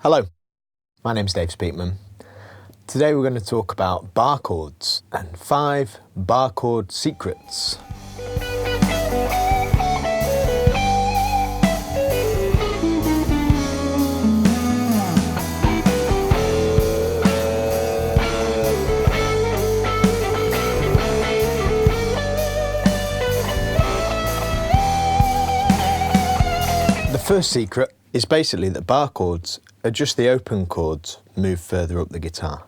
Hello, my name's Dave Speakman. Today we're going to talk about bar chords and 5 bar chord secrets. The first secret is basically that bar chords are just the open chords moved further up the guitar.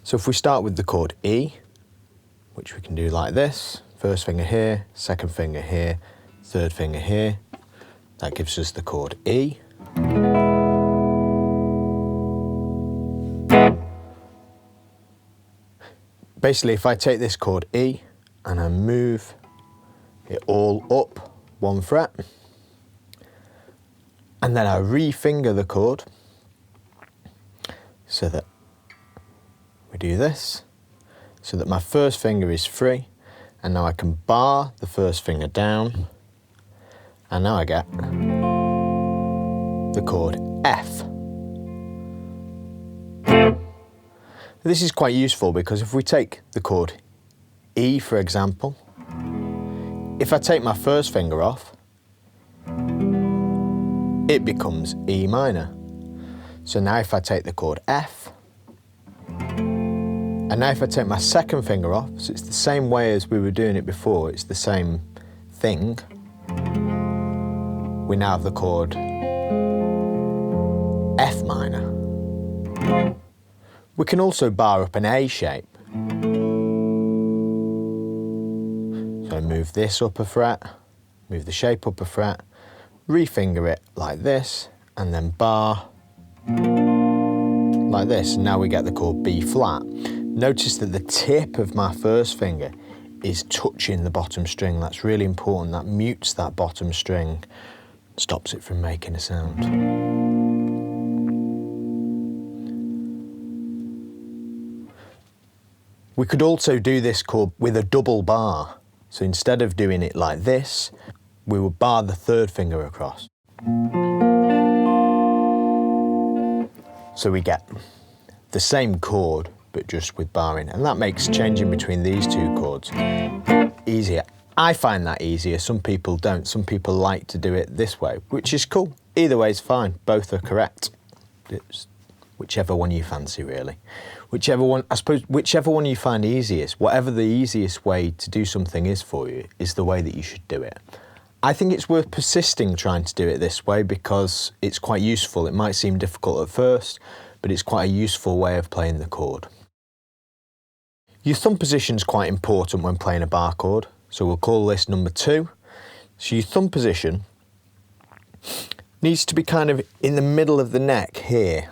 So if we start with the chord E, which we can do like this, first finger here, second finger here, third finger here, that gives us the chord E. Basically, if I take this chord E and I move it all up 1 fret, and then I re-finger the chord so that we do this, so that my first finger is free, and now I can bar the first finger down, and now I get the chord F. This is quite useful because if we take the chord E, for example, if I take my first finger off, it becomes E minor. So now if I take the chord F, and now if I take my second finger off, so it's the same way as we were doing it before, it's the same thing, we now have the chord F minor. We can also bar up an A shape. So move this up a fret, move the shape up a fret, re-finger it like this, and then bar like this, and now we get the chord B flat. Notice that the tip of my first finger is touching the bottom string. That's really important. That mutes that bottom string, stops it from making a sound. We could also do this chord with a double bar. So instead of doing it like this, we would bar the third finger across. So we get the same chord, but just with barring. And that makes changing between these 2 chords easier. I find that easier. Some people don't. Some people like to do it this way, which is cool. Either way is fine. Both are correct. It's whichever one you fancy, really. Whichever one, I suppose, whichever one you find easiest, whatever the easiest way to do something is for you, is the way that you should do it. I think it's worth persisting trying to do it this way because it's quite useful. It might seem difficult at first, but it's quite a useful way of playing the chord. Your thumb position is quite important when playing a bar chord, so we'll call this number 2. So your thumb position needs to be kind of in the middle of the neck here.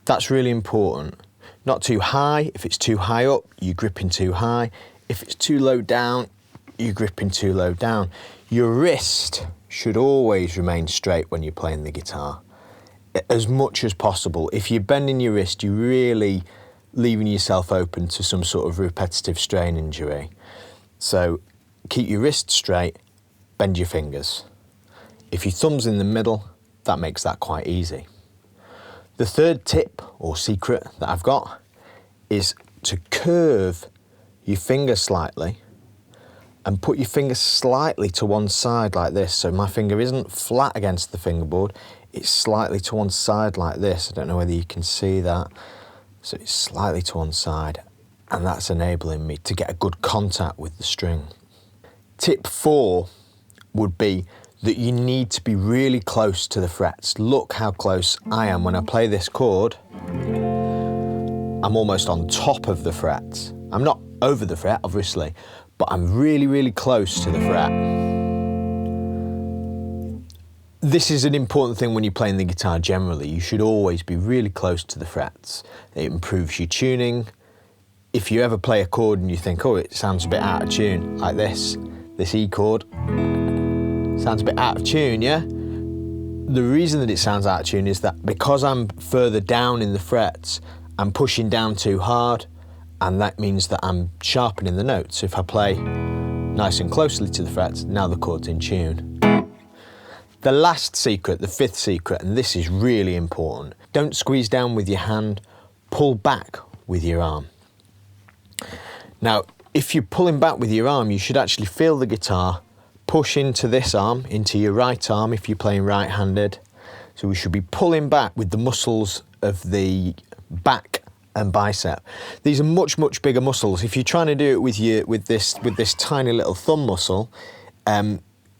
That's really important. Not too high. If it's too high up, you're gripping too high. If it's too low down, you're gripping too low down. Your wrist should always remain straight when you're playing the guitar, as much as possible. If you're bending your wrist, you're really leaving yourself open to some sort of repetitive strain injury. So keep your wrist straight, bend your fingers. If your thumb's in the middle, that makes that quite easy. The third tip or secret that I've got is to curve your finger slightly and put your finger slightly to one side like this. So my finger isn't flat against the fingerboard, it's slightly to one side like this. I don't know whether you can see that. So it's slightly to one side, and that's enabling me to get a good contact with the string. Tip 4 would be that you need to be really close to the frets. Look how close I am. When I play this chord, I'm almost on top of the frets. I'm not over the fret, obviously, but I'm really, really close to the fret. This is an important thing when you're playing the guitar generally. You should always be really close to the frets. It improves your tuning. If you ever play a chord and you think, oh, it sounds a bit out of tune, like this E chord, sounds a bit out of tune, yeah? The reason that it sounds out of tune is that because I'm further down in the frets, I'm pushing down too hard, and that means that I'm sharpening the notes. If I play nice and closely to the frets, now the chord's in tune. The last secret, the fifth secret, and this is really important. Don't squeeze down with your hand, pull back with your arm. Now, if you're pulling back with your arm, you should actually feel the guitar push into this arm, into your right arm if you're playing right-handed. So we should be pulling back with the muscles of the back and bicep. These are much, much bigger muscles. If you're trying to do it with this tiny little thumb muscle,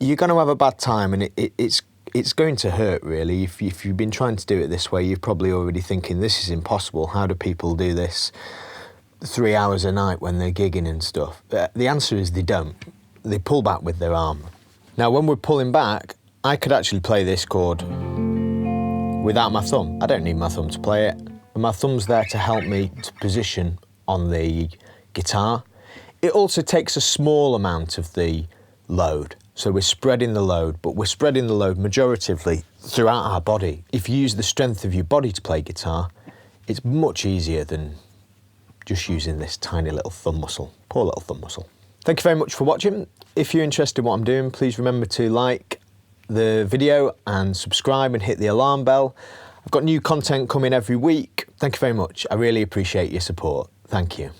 you're going to have a bad time, and it's going to hurt, really. If you've been trying to do it this way, you're probably already thinking, this is impossible. How do people do this 3 hours a night when they're gigging and stuff? The answer is they don't. They pull back with their arm. Now, when we're pulling back, I could actually play this chord without my thumb. I don't need my thumb to play it. And my thumb's there to help me to position on the guitar. It also takes a small amount of the load. So we're spreading the load, but we're spreading the load majoritively throughout our body. If you use the strength of your body to play guitar, it's much easier than just using this tiny little thumb muscle. Poor little thumb muscle. Thank you very much for watching. If you're interested in what I'm doing, please remember to like the video and subscribe and hit the alarm bell. I've got new content coming every week. Thank you very much. I really appreciate your support. Thank you.